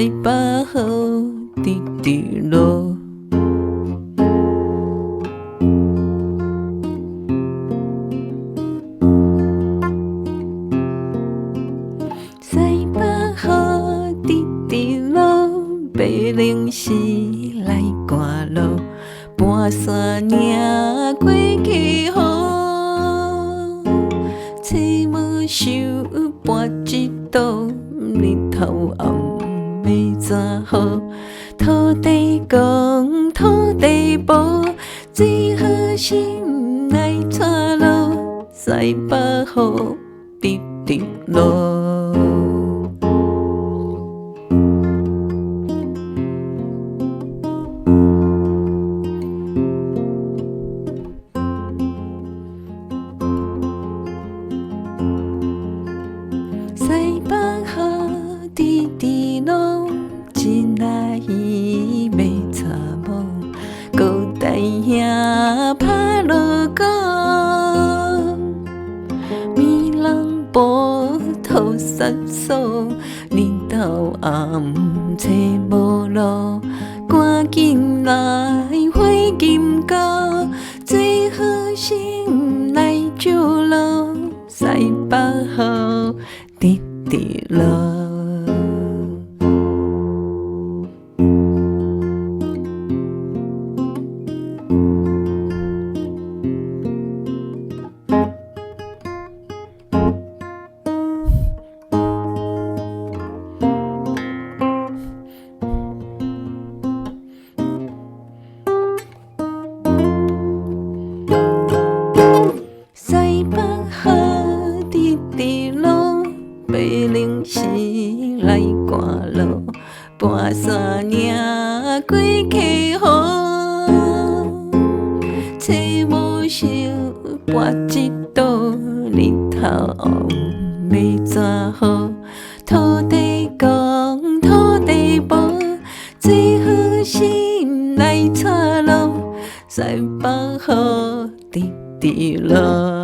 西北雨直直落。西北雨直直落，白龙时来赶路，半山岭过起雨。吹毛袖搬一道，日头暗要怎好？土地公，土地婆，最好心来带路，西北雨直直落。西北雨直直落，一来伊要插某，高大兄拍锣鼓，棉人步土沙扫，日头暗找无路，赶紧来火金高，最好心来照路，西北雨直直落。西北雨直直落，白龙时来赶路，半山岭过起雨。吹毛袖搬一道，日头暗要怎好？土地公，土地婆，最好心来带路，西北雨直直落。